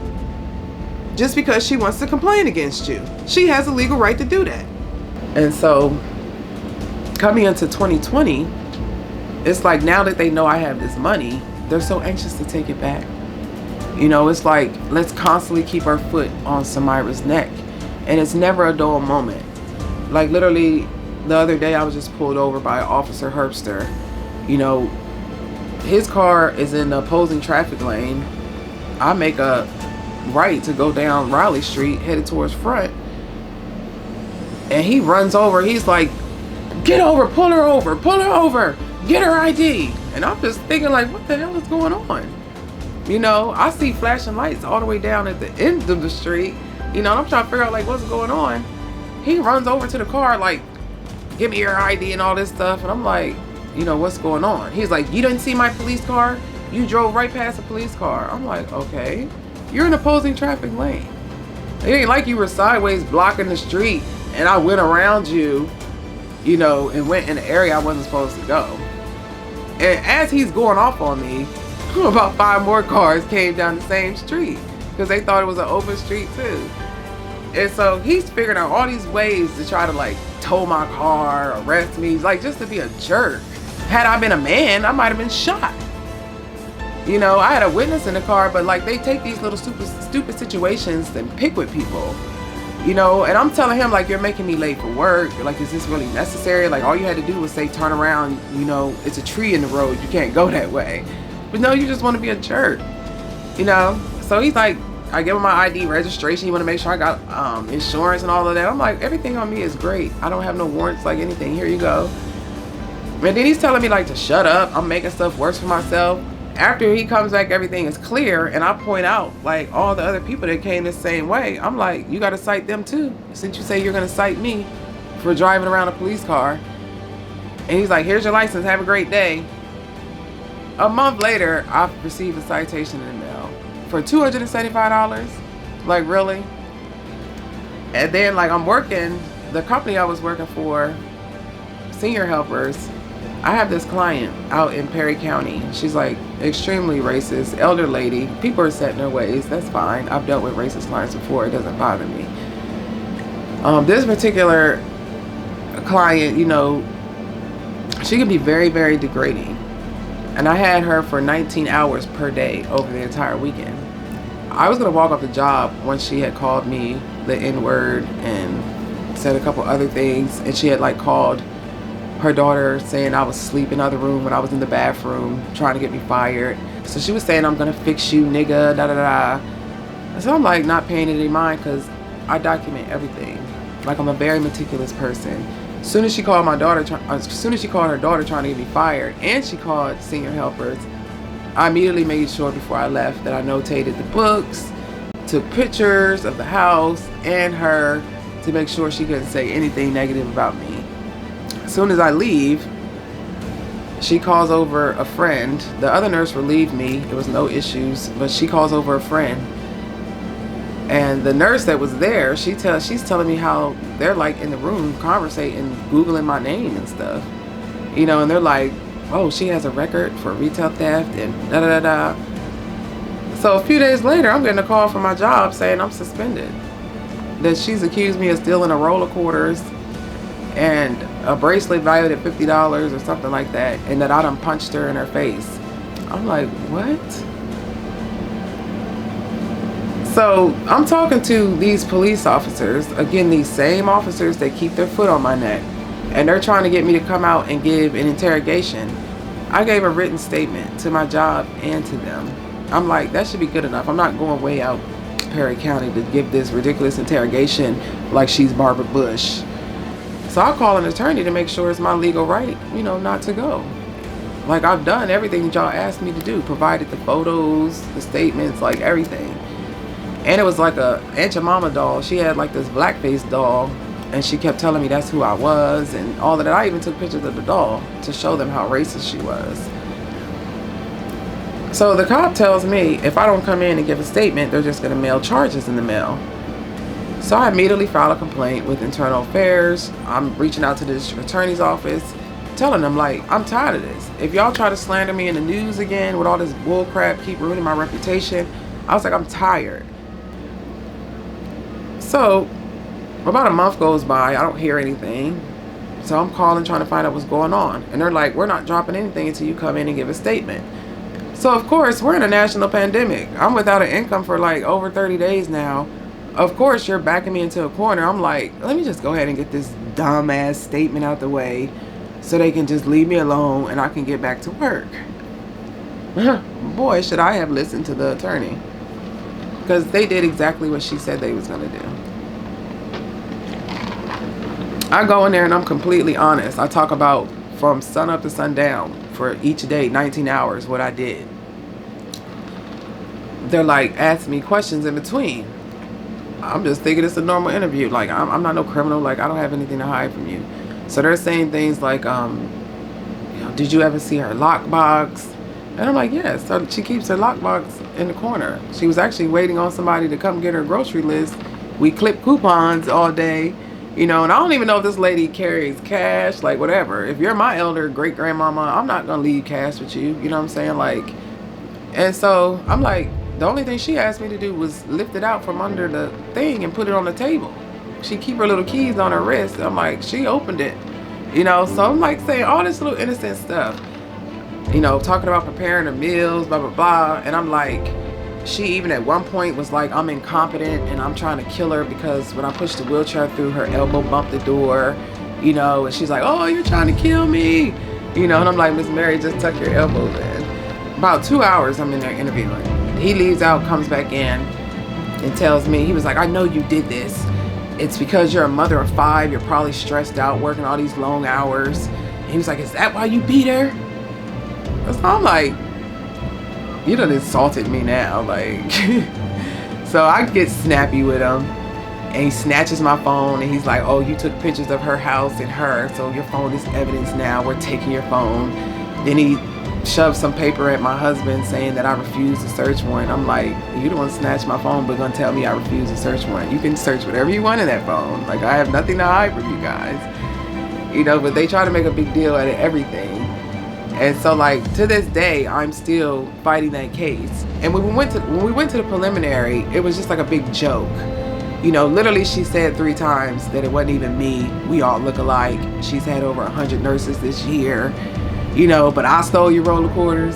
just because she wants to complain against you. She has a legal right to do that. And so coming into 2020, it's like now that they know I have this money, they're so anxious to take it back. You know, it's like, let's constantly keep our foot on Samira's neck. And it's never a dull moment. Like literally the other day I was just pulled over by Officer Herbster. You know, his car is in the opposing traffic lane. I make a right to go down Raleigh Street headed towards front. And he runs over. He's like, get over, pull her over, get her ID. And I'm just thinking like, what the hell is going on? You know, I see flashing lights all the way down at the end of the street. You know, and I'm trying to figure out like what's going on. He runs over to the car like, give me your ID and all this stuff. And I'm like, you know, what's going on? He's like, you didn't see my police car? You drove right past a police car. I'm like, okay, you're in opposing traffic lane. It ain't like you were sideways blocking the street and I went around you, you know, and went in an area I wasn't supposed to go. And as he's going off on me, about 5 more cars came down the same street because they thought it was an open street too. And so he's figuring out all these ways to try to like tow my car, arrest me, like just to be a jerk. Had I been a man, I might have been shot. You know, I had a witness in the car, but like they take these little stupid situations and pick with people. You know, and I'm telling him like, you're making me late for work. Like, is this really necessary? Like, all you had to do was say, turn around, you know, it's a tree in the road. You can't go that way. But no, you just want to be a jerk, you know? So he's like, I give him my ID, registration. You want to make sure I got insurance and all of that. I'm like, everything on me is great. I don't have no warrants, like anything. Here you go. And then he's telling me like to shut up. I'm making stuff worse for myself. After he comes back, everything is clear. And I point out like all the other people that came the same way. I'm like, you got to cite them too. Since you say you're going to cite me for driving around a police car. And he's like, here's your license. Have a great day. A month later, I received a citation in the mail for $275. Like, really? And then, like, I'm working, the company I was working for, Senior Helpers, I have this client out in Perry County. She's, like, extremely racist, elder lady. People are set in their ways. That's fine. I've dealt with racist clients before. It doesn't bother me. This particular client, you know, she can be very, very degrading. And I had her for 19 hours per day over the entire weekend. I was going to walk off the job when she had called me the N-word and said a couple other things. And she had like called her daughter saying I was asleep in the other room when I was in the bathroom trying to get me fired. So she was saying, I'm gonna fix you, nigga, da da da. So I'm like not paying any mind because I document everything. Like I'm a very meticulous person. As soon as she called her daughter trying to get me fired, and she called senior helpers, I immediately made sure before I left that I notated the books, took pictures of the house and her to make sure she couldn't say anything negative about me. As soon as I leave, she calls over a friend. The other nurse relieved me. There was no issues, but she calls over a friend. And the nurse that was there, she's telling me how they're like in the room conversating, Googling my name and stuff. You know, and they're like, oh, she has a record for retail theft and da da da da. So a few days later, I'm getting a call from my job saying I'm suspended. That she's accused me of stealing a roll of quarters and a bracelet valued at $50 or something like that, and that I done punched her in her face. I'm like, what? So I'm talking to these police officers, again, these same officers that keep their foot on my neck, and they're trying to get me to come out and give an interrogation. I gave a written statement to my job and to them. I'm like, that should be good enough. I'm not going way out Perry County to give this ridiculous interrogation like she's Barbara Bush. So I'll call an attorney to make sure it's my legal right, you know, not to go. Like I've done everything that y'all asked me to do, provided the photos, the statements, like everything. And it was like a Aunt Jemima doll. She had like this blackface doll, and she kept telling me that's who I was and all of that. I even took pictures of the doll to show them how racist she was. So the cop tells me if I don't come in and give a statement, they're just gonna mail charges in the mail. So I immediately file a complaint with Internal Affairs. I'm reaching out to the district attorney's office, telling them like, I'm tired of this. If y'all try to slander me in the news again with all this bull crap, keep ruining my reputation. I was like, I'm tired. So about a month goes by, I don't hear anything. So I'm calling, trying to find out what's going on. And they're like, we're not dropping anything until you come in and give a statement. So of course, we're in a national pandemic. I'm without an income for like over 30 days now. Of course, you're backing me into a corner. I'm like, let me just go ahead and get this dumbass statement out the way so they can just leave me alone and I can get back to work. Boy, should I have listened to the attorney. Because they did exactly what she said they was going to do. I go in there and I'm completely honest. I talk about from sun up to sundown for each day, 19 hours, what I did. They're like asking me questions in between. I'm just thinking it's a normal interview. Like, I'm not no criminal. Like, I don't have anything to hide from you. So they're saying things like, you know, did you ever see her lockbox? And I'm like, yes. So she keeps her lockbox in the corner. She was actually waiting on somebody to come get her grocery list. We clip coupons all day, you know, and I don't even know if this lady carries cash, like whatever. If you're my elder great grandmama, I'm not going to leave cash with you. You know what I'm saying? Like, and so I'm like, the only thing she asked me to do was lift it out from under the thing and put it on the table. She keep her little keys on her wrist. I'm like, she opened it, you know? So I'm like saying all this little innocent stuff, you know, talking about preparing her meals, blah, blah, blah. And I'm like, she even at one point was like, I'm incompetent and I'm trying to kill her because when I pushed the wheelchair through, her elbow bumped the door, you know, and she's like, oh, you're trying to kill me, you know? And I'm like, Miss Mary, just tuck your elbows in. About 2 hours I'm in there interviewing. He leaves out, comes back in, and tells me, he was like, I know you did this. It's because you're a mother of 5. You're probably stressed out, working all these long hours. And he was like, is that why you beat her? So I'm like, you done insulted me now. Like, so I get snappy with him. And he snatches my phone, and he's like, oh, you took pictures of her house and her, so your phone is evidence now. We're taking your phone. Then he shoved some paper at my husband saying that I refused a search warrant. I'm like, you don't want to snatch my phone, but gonna tell me I refuse a search warrant. You can search whatever you want in that phone. Like, I have nothing to hide from you guys. You know, but they try to make a big deal out of everything. And so, like, to this day, I'm still fighting that case. And when we went to the preliminary, it was just like a big joke. You know, literally she said 3 times that it wasn't even me. We all look alike. She's had over 100 nurses this year. You know, but I stole your roll of quarters,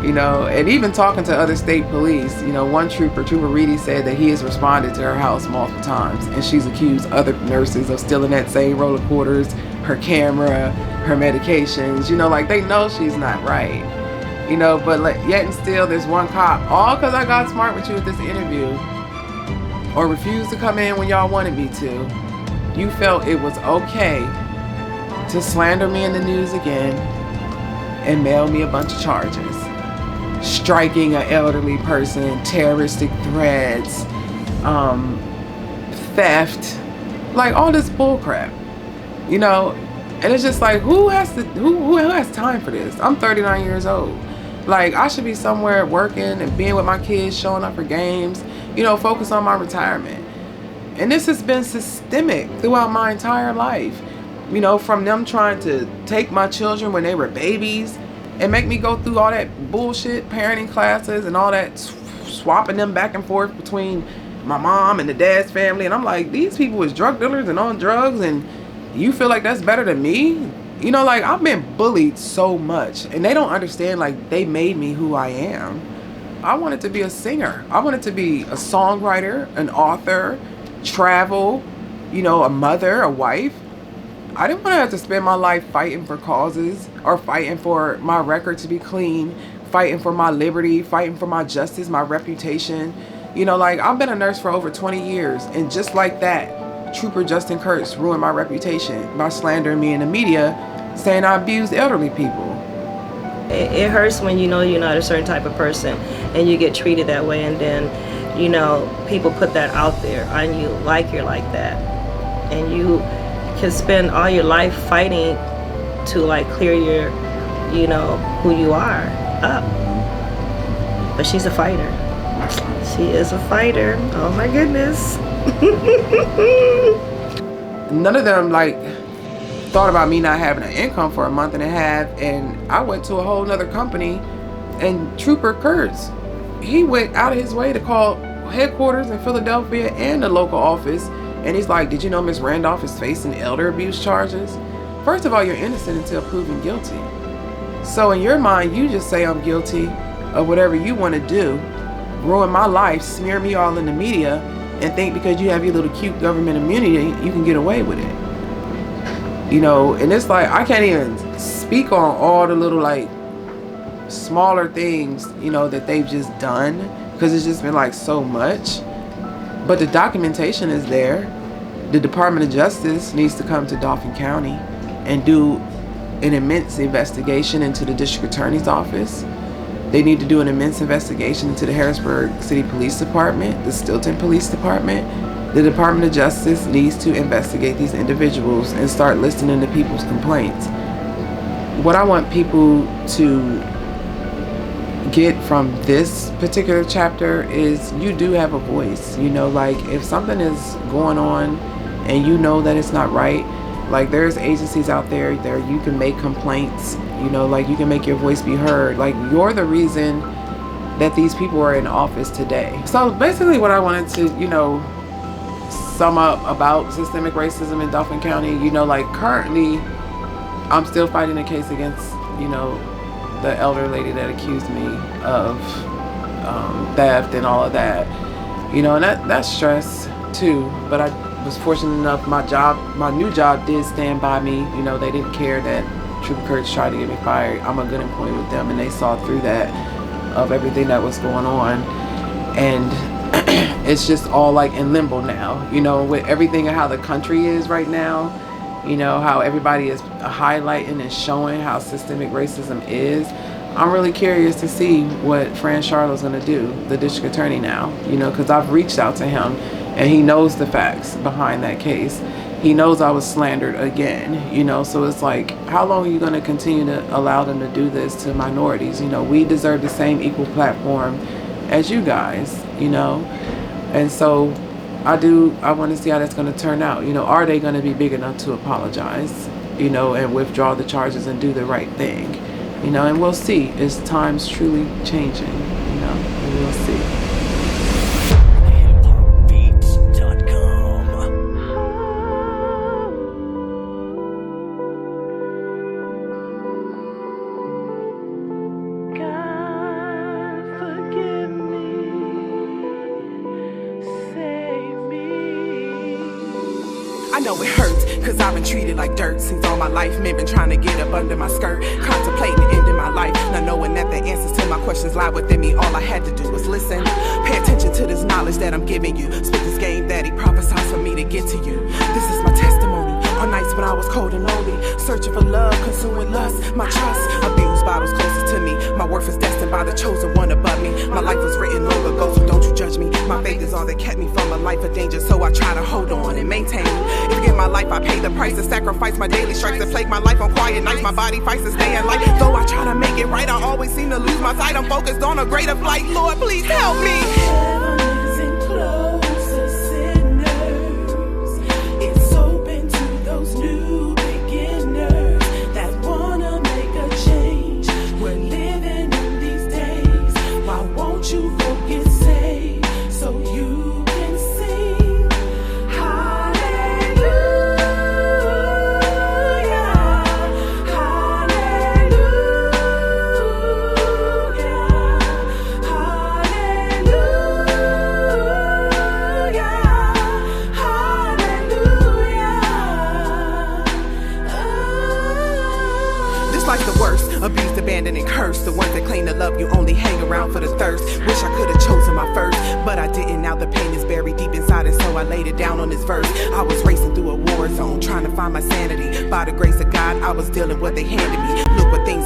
you know, and even talking to other state police, you know, one Trooper Reedy, said that he has responded to her house multiple times, and she's accused other nurses of stealing that same roll of quarters, her camera, her medications, you know, like they know she's not right. But yet and still there's one cop, all because I got smart with you at this interview or refused to come in when y'all wanted me to. You felt it was okay to slander me in the news again and mail me a bunch of charges. Striking an elderly person, terroristic threats, theft, like all this bull crap, and it's just like, who has time for this? I'm 39 years old. Like, I should be somewhere working and being with my kids, showing up for games, focus on my retirement. And this has been systemic throughout my entire life, from them trying to take my children when they were babies and make me go through all that bullshit parenting classes and all that swapping them back and forth between my mom and the dad's family. And I'm like, these people is drug dealers and on drugs, and you feel like that's better than me? Like, I've been bullied so much, and they don't understand, like, they made me who I am. I wanted to be a singer. I wanted to be a songwriter, an author, travel, a mother, a wife. I didn't want to have to spend my life fighting for causes or fighting for my record to be clean, fighting for my liberty, fighting for my justice, my reputation. Like, I've been a nurse for over 20 years, and just like that, Trooper Justin Kurtz ruined my reputation by slandering me in the media, saying I abused elderly people. It hurts when you're not a certain type of person and you get treated that way, and then people put that out there on you like you're like that, and you can spend all your life fighting to like clear your who you are up. But she's a fighter. She is a fighter. Oh my goodness. None of them thought about me not having an income for a month and a half, and I went to a whole nother company, and Trooper Kurtz, he went out of his way to call headquarters in Philadelphia and the local office, and he's like, did you know Miss Randolph is facing elder abuse charges? First of all, you're innocent until proven guilty. So in your mind, you just say I'm guilty of whatever you want to do, ruin my life, smear me all in the media, and think because you have your little cute government immunity, you can get away with it. And it's like, I can't even speak on all the little smaller things, that they've just done, because it's just been so much. But the documentation is there. The Department of Justice needs to come to Dauphin County and do an immense investigation into the district attorney's office. They need to do an immense investigation into the Harrisburg City Police Department, the Stilton Police Department. The Department of Justice needs to investigate these individuals and start listening to people's complaints. What I want people to get from this particular chapter is you do have a voice. If something is going on and that it's not right, there's agencies out there that you can make complaints, you can make your voice be heard. You're the reason that these people are in office today. So basically what I wanted to, sum up about systemic racism in Dauphin County, currently I'm still fighting a case against, the elder lady that accused me of theft and all of that, and that's stress too. But I was fortunate enough, my new job did stand by me. They didn't care that Trooper Kurtz tried to get me fired. I'm a good employee with them, and they saw through that of everything that was going on. And it's just all in limbo now, with everything and how the country is right now, how everybody is highlighting and showing how systemic racism is. I'm really curious to see what Fran Charlo's going to do, the district attorney now, because I've reached out to him and he knows the facts behind that case. He knows I was slandered again, so it's how long are you going to continue to allow them to do this to minorities? We deserve the same equal platform as you guys, and so I want to see how that's going to turn out. Are they going to be big enough to apologize, and withdraw the charges and do the right thing, and we'll see. Is times truly changing, and we'll see. I know it hurts, Cause I've been treated like dirt since all my life. Men been trying to get up under my skirt, contemplating ending my life. Not knowing that the answers to my questions lie within me. All I had to do was listen. Pay attention to this knowledge that I'm giving you. Spit this game that he prophesied for me to get to you. This is my testimony. On nights when I was cold and lonely, searching for love, consuming lust, my trust. Abused by those closest to me. My worth is destined by the chosen one above me. My life was written long ago, so don't you judge me. My faith is all that kept me from a life of danger, so I try to hold on and maintain. If you get my life, I pay the price to sacrifice my daily strikes that plague my life on quiet nights. My body fights to stay in light. Though I try to make it right, I always seem to lose my sight. I'm focused on a greater flight. Lord, please help me. Heaven isn't close to sinners. It's open to those new beginners that wanna make a change. We're living in these days. Why won't you go get saved so you can sing hallelujah, Life's the worst, abused, abandoned, and cursed. The ones that claim to love you only hang around for the thirst. Wish I could have chosen my first, but I didn't. Now the pain is buried deep inside, and so I laid it down on this verse. I was racing through a war zone, trying to find my sanity. By the grace of God, I was dealing what they handed me. Look what things